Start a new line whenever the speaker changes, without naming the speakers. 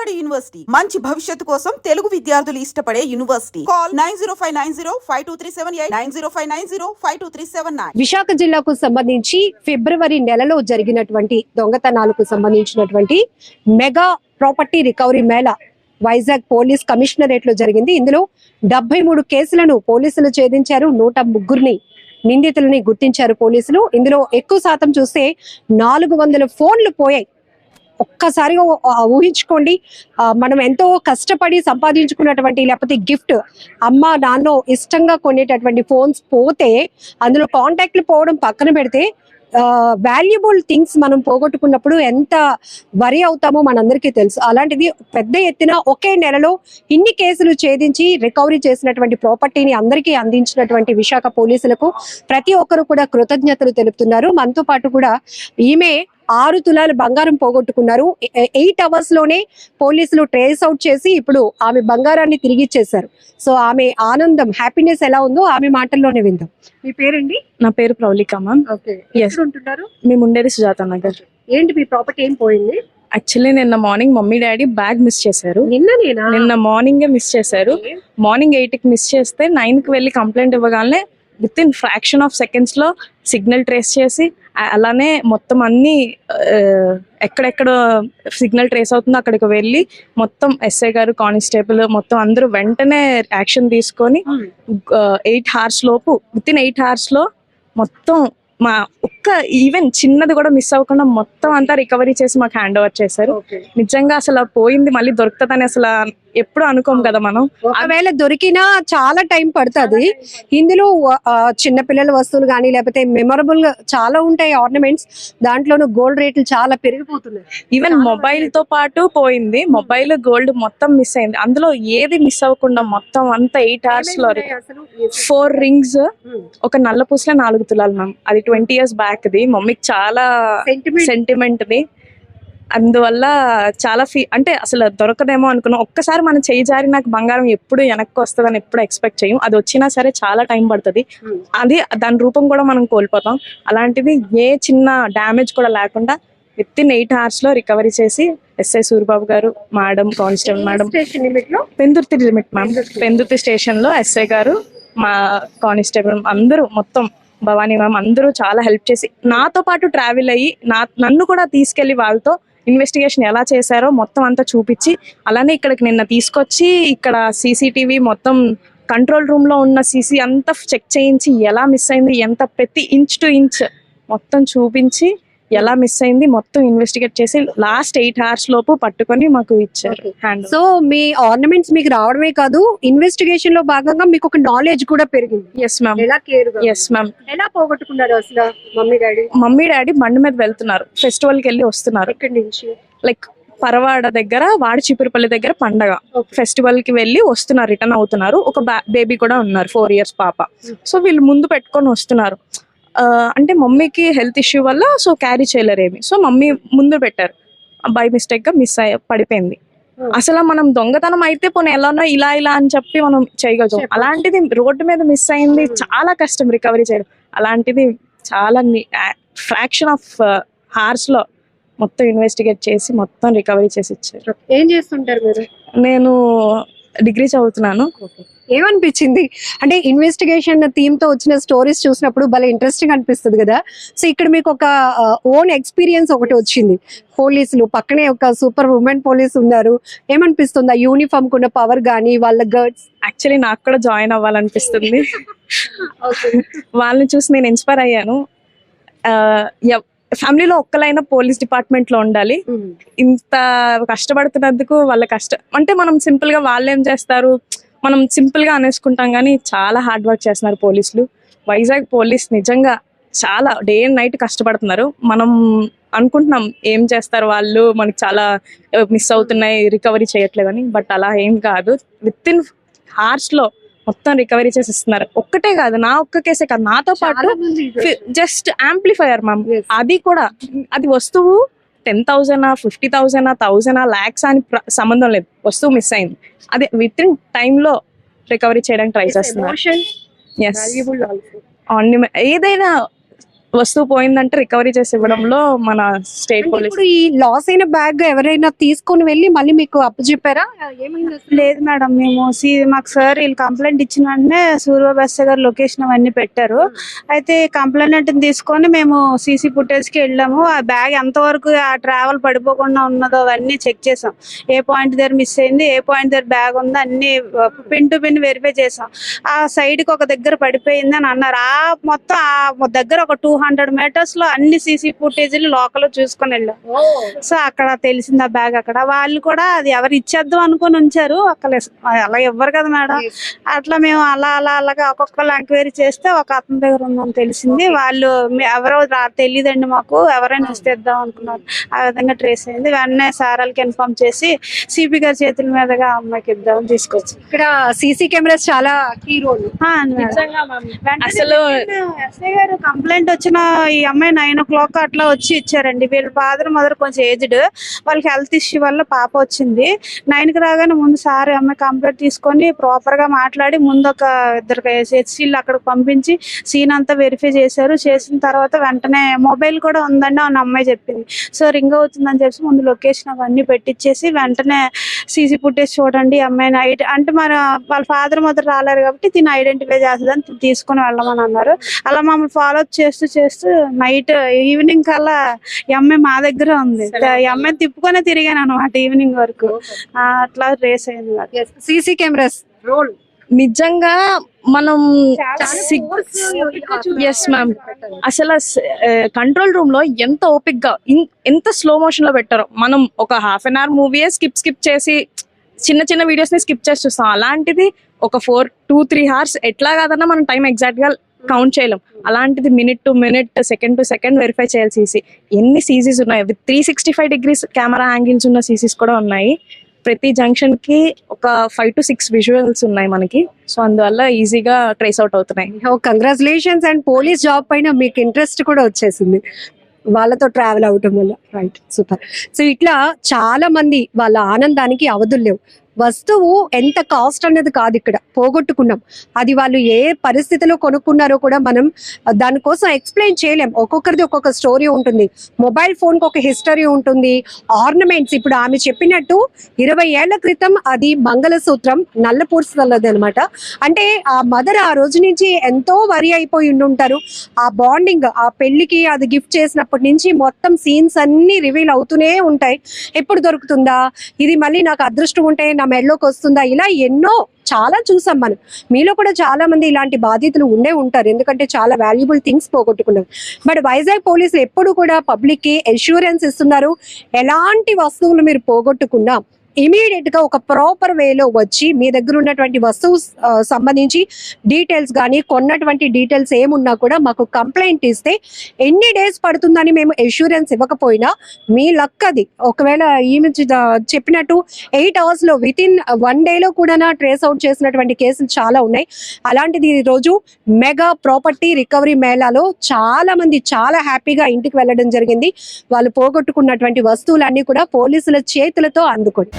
Vijayawada university మంచి భవిష్యత్తు కోసం తెలుగు విద్యార్థులు ఇష్టపడే యూనివర్సిటీ. కాల్ 9059052378 9059052379.
విశాఖ జిల్లాకు సంబంధించి ఫిబ్రవరి నెలలో జరిగినటువంటి దొంగతనాలకు సంబంధించినటువంటి mega property recovery Mela Vizag police commissionerate లో జరిగింది. ఇందులో 73 కేసులను పోలీసులు ఛేదించారు. 103 నిందితులని గుర్తించారు పోలీసులు. ఇందులో ఎక్కువ శాతం చూస్తే 400 ఫోన్లు పోయాయి. ఒక్కసారిగా ఊహించుకోండి, మనం ఎంతో కష్టపడి సంపాదించుకున్నటువంటి లేకపోతే గిఫ్ట్ అమ్మ నాన్న ఇష్టంగా కొనేటటువంటి ఫోన్స్ పోతే, అందులో కాంటాక్ట్లు పోవడం పక్కన పెడితే వాల్యుబుల్ థింగ్స్ మనం పోగొట్టుకున్నప్పుడు ఎంత వరి అవుతామో మనందరికీ తెలుసు. అలాంటిది పెద్ద ఎత్తున ఒకే నెలలో ఇన్ని కేసులు ఛేదించి రికవరీ చేసినటువంటి ప్రాపర్టీని అందరికీ అందించినటువంటి విశాఖ పోలీసులకు ప్రతి ఒక్కరు కూడా కృతజ్ఞతలు తెలుపుతున్నారు. మనతో పాటు కూడా ఈమె 6 తులాల బంగారం పోగొట్టుకున్నారు. 8 అవర్స్ లోనే పోలీసులు ట్రేస్ అవుట్ చేసి ఇప్పుడు ఆమె బంగారాన్ని తిరిగి ఇచ్చేశారు. సో ఆమె ఆనందం, హ్యాపీనెస్ ఎలా ఉందో ఆమె మాటల్లోనే విందాం. మీ పేరండి?
నా పేరు ప్రౌలిక మ్యామ్.
ఎక్కడ ఉంటున్నారు?
మేము ఉండేది సుజాత నగర్.
ఏంటి మీ ప్రాపర్టీ ఏం పోయింది?
యాక్చువల్లీ నిన్న morning mummy daddy bag miss చేశారు. నిన్న మార్నింగ్ మిస్ చేశారు. మార్నింగ్ 8కి మిస్ చేస్తే 9కి వెళ్ళి కంప్లైంట్ ఇవ్వగానే with in fraction of seconds లో సిగ్నల్ ట్రేస్ చేసి, అలానే మొత్తం అన్ని ఎక్కడెక్కడ సిగ్నల్ ట్రేస్ అవుతుందో అక్కడికి వెళ్ళి మొత్తం ఎస్ఐ గారు, కానిస్టేబుల్ మొత్తం అందరూ వెంటనే యాక్షన్ తీసుకొని 8 hours లోపు, విత్ ఇన్ 8 hours లో మొత్తం మా ఒక్క ఈవెన్ చిన్నది కూడా మిస్ అవ్వకుండా మొత్తం అంతా రికవరీ చేసి మాకు హ్యాండ్ ఓవర్ చేశారు. నిజంగా అసలు పోయింది మళ్ళీ దొరుకుతుందని అసలు ఎప్పుడు అనుకోం కదా మనం.
ఒకవేళ దొరికినా చాలా టైం పడుతుంది. ఇందులో చిన్నపిల్లల వస్తువులు కానీ లేకపోతే మెమరబుల్ గా చాలా ఉంటాయి ఆర్నమెంట్స్. దాంట్లోనూ గోల్డ్ రేట్లు చాలా పెరిగిపోతున్నాయి.
ఈవెన్ మొబైల్ తో పాటు పోయింది. మొబైల్, గోల్డ్ మొత్తం మిస్ అయింది. అందులో ఏది మిస్ అవ్వకుండా మొత్తం అంతా 8 hours లో 4 rings, ఒక నల్ల పూసల 4 తులాలు మ్యామ్. అది 20 years బ్యాక్. ది మమ్మీకి చాలా సెంటిమెంట్ ది. అందువల్ల చాలా అంటే అసలు దొరకదేమో అనుకున్నాం. ఒక్కసారి మనం చేయి జారి నాకు బంగారం ఎప్పుడు వెనక్కి వస్తుందని ఎప్పుడు ఎక్స్పెక్ట్ చేయం. అది వచ్చినా సరే చాలా టైం పడుతుంది. అది దాని రూపం కూడా మనం కోల్పోతాం. అలాంటిది ఏ చిన్న డ్యామేజ్ కూడా లేకుండా విత్ ఇన్ 8 hours లో రికవరీ చేసి ఎస్ఐ సూరిబాబు గారు, madam, constable madam, Pendurthi limit ma'am, Pendurthi station లో ఎస్ఐ గారు, మా కానిస్టేబుల్ అందరూ మొత్తం భవానీ మ్యామ్ అందరూ చాలా హెల్ప్ చేసి నాతో పాటు ట్రావెల్ అయ్యి నన్ను కూడా తీసుకెళ్లి వాళ్ళతో ఇన్వెస్టిగేషన్ ఎలా చేశారో మొత్తం అంతా చూపించి, అలానే ఇక్కడికి నిన్న తీసుకొచ్చి ఇక్కడ సీసీటీవీ మొత్తం కంట్రోల్ రూమ్ లో ఉన్న సీసీ అంతా చెక్ చేయించి ఎలా మిస్ అయింది, ఎంత ప్రతి ఇంచ్ టు ఇంచ్ మొత్తం చూపించి ఎలా మిస్ అయింది మొత్తం ఇన్వెస్టిగేట్ చేసి లాస్ట్ 8 hours లోపు పట్టుకొని మాకు ఇచ్చారు.
సో మీ ఆర్నమెంట్స్ మీకు రావడమే కాదు, ఇన్వెస్టిగేషన్ లో భాగంగా మీకు ఒక నాలెడ్జ్ కూడా పెరిగింది.
Yes ma'am. Yes ma'am.
ఎలా పోగొట్టుకున్నారు అసలు
మమ్మీ డాడీ బండి మీద వెళ్తున్నారు, ఫెస్టివల్ కి వెళ్ళి వస్తున్నారు.
ఇక్కడి నుంచి
లైక్ పరవాడ దగ్గర, వాడి చిపురుపల్లి దగ్గర పండగ ఫెస్టివల్ కి వెళ్ళి వస్తున్నారు, రిటర్న్ అవుతున్నారు. ఒక బేబీ కూడా ఉన్నారు, 4 years పాప. సో వీళ్ళు ముందు పెట్టుకొని వస్తున్నారు. అంటే మమ్మీకి హెల్త్ ఇష్యూ వల్ల సో క్యారీ చేయలేరేమి. సో మమ్మీ ముందు పెట్టారు, బై మిస్టేక్ గా మిస్ పడిపోయింది. అసలు మనం దొంగతనం అయితే పోనీ ఎలానో ఇలా అని చెప్పి మనం చేయగలుగుతాం. అలాంటిది రోడ్డు మీద మిస్ అయింది, చాలా కష్టం రికవరీ చేయడం. అలాంటిది చాలా ఫ్రాక్షన్ ఆఫ్ hours లో మొత్తం ఇన్వెస్టిగేట్ చేసి మొత్తం రికవరీ చేసి ఇచ్చారు.
ఏం చేస్తుంటారు మీరు?
నేను డిగ్రీ చదువుతున్నాను.
ఏమనిపించింది అంటే ఇన్వెస్టిగేషన్ థీమ్ తో వచ్చిన స్టోరీస్ చూసినప్పుడు భలే ఇంట్రెస్టింగ్ అనిపిస్తుంది కదా. సో ఇక్కడ మీకు ఒక ఓన్ ఎక్స్పీరియన్స్ ఒకటి వచ్చింది. పోలీసులు పక్కనే ఒక సూపర్ ఉమెన్ పోలీస్ ఉన్నారు. ఏమనిపిస్తుంది ఆ యూనిఫామ్ కున్న పవర్ గానీ వాళ్ళ గర్డ్స్?
యాక్చువల్లీ నాకు కూడా జాయిన్ అవ్వాలనిపిస్తుంది. వాళ్ళని చూసి నేను ఇన్స్పైర్ అయ్యాను. ఫ్యామిలీలో ఒక్కలైనా పోలీస్ డిపార్ట్మెంట్ లో ఉండాలి. ఇంత కష్టపడుతున్నందుకు వాళ్ళ కష్టం అంటే మనం సింపుల్ గా వాళ్ళు ఏం చేస్తారు మనం సింపుల్ గా అనేసుకుంటాం, కానీ చాలా హార్డ్ వర్క్ చేస్తున్నారు పోలీసులు. వైజాగ్ పోలీస్ నిజంగా చాలా డే అండ్ నైట్ కష్టపడుతున్నారు. మనం అనుకుంటున్నాం ఏం చేస్తారు వాళ్ళు, మనకి చాలా మిస్ అవుతున్నాయి, రికవరీ చేయట్లేదని. బట్ అలా ఏం కాదు, విత్ ఇన్ hours లో మొత్తం రికవరీ చేసి ఇస్తున్నారు. ఒక్కటే కాదు, నా ఒక్క కేసే కాదు, నాతో పాటు జస్ట్ యాంప్లిఫైయర్ మ్యామ్. అది కూడా అది వస్తువు 10,000, 50,000, 1,000, lakhs అని సంబంధం లేదు, వస్తువు మిస్ అయింది. అదే విత్ ఇన్ టైంలో రికవరీ చేయడానికి ట్రై చేస్తున్నారు. ఏదైనా వస్తువు పోయిందంటే రికవరీ చేసి ఇవ్వడంలో మన స్టేట్ పోలీస్.
ఇప్పుడు ఈ లాస్ అయిన బ్యాగ్ ఎవరైనా తీసుకొని వెళ్ళి మళ్ళీ మీకు అప్పచెప్పారా? ఏమైంది అసలు?
లేదు మేడం, మేము మాకు సార్ వీళ్ళు కంప్లైంట్ ఇచ్చిన వెంటనే సూర్య బస్ గారు లొకేషన్ అవన్నీ పెట్టారు. అయితే కంప్లైంట్ తీసుకొని మేము సీసీ ఫుటేజ్ కి వెళ్ళాము. ఆ బ్యాగ్ ఎంతవరకు ఆ ట్రావెల్ పడిపోకుండా ఉన్నదో అవన్నీ చెక్ చేసాం. ఏ పాయింట్ దగ్గర మిస్ అయింది, ఏ పాయింట్ దగ్గర బ్యాగ్ ఉందో అన్ని పిన్ టు పిన్ వెరిఫై చేసాం. ఆ సైడ్ కి ఒక దగ్గర పడిపోయింది అని అన్నారు. ఆ మొత్తం ఆ దగ్గర ఒక 200 meters లో అన్ని సీసీ ఫుటేజీలు లోకల్ చూసుకొని వెళ్ళాం. సో అక్కడ తెలిసింది ఆ బ్యాగ్ అక్కడ. వాళ్ళు కూడా అది ఎవరు ఇచ్చేద్దాం అనుకుని ఉంచారు. అక్కడ అలా ఇవ్వరు కదా మేడం. అట్లా మేము అలాగా ఒక్కొక్కరు ఎంక్వైరీ చేస్తే ఒక అతని దగ్గర ఉందని తెలిసింది. వాళ్ళు ఎవరో తెలియదండి మాకు, ఎవరైనా ఇస్తే ఇద్దాం అనుకున్నారు. ఆ విధంగా ట్రేస్ అయింది. వెంటనే సార్ వాళ్ళకి ఇన్ఫార్మ్ చేసి సిపి గారి చేతుల మీదుగా అమ్మాయికి ఇద్దాం తీసుకొచ్చి.
ఇక్కడ సీసీ కెమెరాస్ చాలా కీ రోల్.
అసలు
ఎస్ఐ గారు కంప్లైంట్ వచ్చిన ఈ అమ్మాయి 9 o'clock అట్లా వచ్చి ఇచ్చారండి. వీళ్ళ ఫాదర్ మదర్ కొంచెం ఏజ్డ్, వాళ్ళకి హెల్త్ ఇష్యూ వల్ల పాప వచ్చింది. 9 కి రాగానే ముందు సార్ అమ్మాయి కంప్లైంట్ తీసుకొని ప్రాపర్ గా మాట్లాడి ముందు ఒక ఇద్దరు హెచ్సీలు అక్కడికి పంపించి సీన్ అంతా వెరిఫై చేశారు. చేసిన తర్వాత వెంటనే మొబైల్ కూడా ఉందండి అని అమ్మాయి చెప్పింది. సో రింగ్ అవుతుందని చెప్పి ముందు లొకేషన్ అవన్నీ పెట్టించేసి వెంటనే సీసీ ఫుటేజ్ చూడండి అమ్మాయిని అంటే మరి వాళ్ళ ఫాదర్ మదర్ రాలేరు కాబట్టి దీన్ని ఐడెంటిఫై చేస్తుందని తీసుకొని వెళ్ళమని అన్నారు. అలా మమ్మల్ని ఫాలో అప్ చేస్తూ నైట్ ఈవినింగ్ కల్లా ఈ అమ్మాయి మా దగ్గర ఉంది. ఈ అమ్మాయిని తిప్పుకొనే తిరిగాను అనమాట ఈవినింగ్ వరకు. అట్లా రేస్ అయింది.
సీసీ కెమెరాస్ రోల్
నిజంగా మనం ఎస్ మ్యామ్, అసలు కంట్రోల్ రూమ్ లో ఎంత ఓపిక్ గా ఎంత స్లో మోషన్ లో పెట్టారో. మనం ఒక ½ an hour మూవీయే స్కిప్ చేసి చిన్న వీడియోస్ ని స్కిప్ చేసి చూస్తాం. అలాంటిది ఒక 2-3 hours ఎట్లా కాదన్నా మనం టైం ఎగ్జాక్ట్ గా కౌంట్ చేయలేం. అలాంటిది minute to minute, second to second verify చేయాలి. సీసీ ఎన్ని సీసీస్ ఉన్నాయి, విత్ 365 degrees కెమెరా యాంగిల్స్ ఉన్న సీసీస్ కూడా ఉన్నాయి. ప్రతి జంక్షన్ కి ఒక 5 to 6 విజువల్స్ ఉన్నాయి మనకి. సో అందువల్ల ఈజీగా ట్రేస్ అవుట్ అవుతున్నాయి.
కంగ్రాచులేషన్స్. అండ్ పోలీస్ జాబ్ పైన మీకు ఇంట్రెస్ట్ కూడా వచ్చేసింది వాళ్ళతో ట్రావెల్ అవటం వల్ల. Right, super. సో ఇట్లా చాలా మంది వాళ్ళ ఆనందానికి అవధులు లేవు. వస్తువు ఎంత కాస్ట్ అనేది కాదు, ఇక్కడ పోగొట్టుకున్నాం అది వాళ్ళు ఏ పరిస్థితిలో కొనుక్కున్నారో కూడా మనం దానికోసం ఎక్స్ప్లెయిన్ చేయలేం. ఒక్కొక్కరిది ఒక్కొక్క స్టోరీ ఉంటుంది. మొబైల్ ఫోన్ కి ఒక హిస్టరీ ఉంటుంది. ఆర్నమెంట్స్, ఇప్పుడు ఆమె చెప్పినట్టు 20 ఏళ్ల క్రితం అది మంగళసూత్రం నల్లపూసలది అనమాట. అంటే ఆ మదర్ ఆ రోజు నుంచి ఎంతో వరి అయిపోయి ఉండుంటారు. ఆ బాండింగ్, ఆ పెళ్లికి అది గిఫ్ట్ చేసినప్పటి నుంచి మొత్తం సీన్స్ అన్ని రివీల్ అవుతూనే ఉంటాయి. ఎప్పుడు దొరుకుతుందా, ఇది మళ్ళీ నాకు అదృష్టం ఉంటే నా మెడలోకి వస్తుందా, ఇలా ఎన్నో చాలా చూసాం మనం. మీలో కూడా చాలా మంది ఇలాంటి బాధితులు ఉండే ఉంటారు, ఎందుకంటే చాలా వాల్యుబుల్ థింగ్స్ పోగొట్టుకున్నారు. బట్ వైజాగ్ పోలీసులు ఎప్పుడు కూడా పబ్లిక్ కి అష్యూరెన్స్ ఇస్తున్నారు, ఎలాంటి వస్తువులు మీరు పోగొట్టుకున్నా ఇమీడియట్ గా ఒక ప్రాపర్ వేలో వచ్చి మీ దగ్గర ఉన్నటువంటి వస్తువు సంబంధించి డీటెయిల్స్ కానీ కొన్నటువంటి డీటెయిల్స్ ఏమున్నా కూడా మాకు కంప్లైంట్ ఇస్తే ఎన్ని డేస్ పడుతుందని మేము అష్యూరెన్స్ ఇవ్వకపోయినా మీ లక్ అది. ఒకవేళ ఈమె చెప్పినట్టు 8 hours లో విత్ ఇన్ 1 day లో కూడా ట్రేస్ అవుట్ చేసినటువంటి కేసులు చాలా ఉన్నాయి. అలాంటిది ఈ రోజు మెగా ప్రాపర్టీ రికవరీ మేళాలో చాలా మంది చాలా హ్యాపీగా ఇంటికి వెళ్ళడం జరిగింది. వాళ్ళు పోగొట్టుకున్నటువంటి వస్తువులన్నీ కూడా పోలీసుల చేతులతో అందుకొని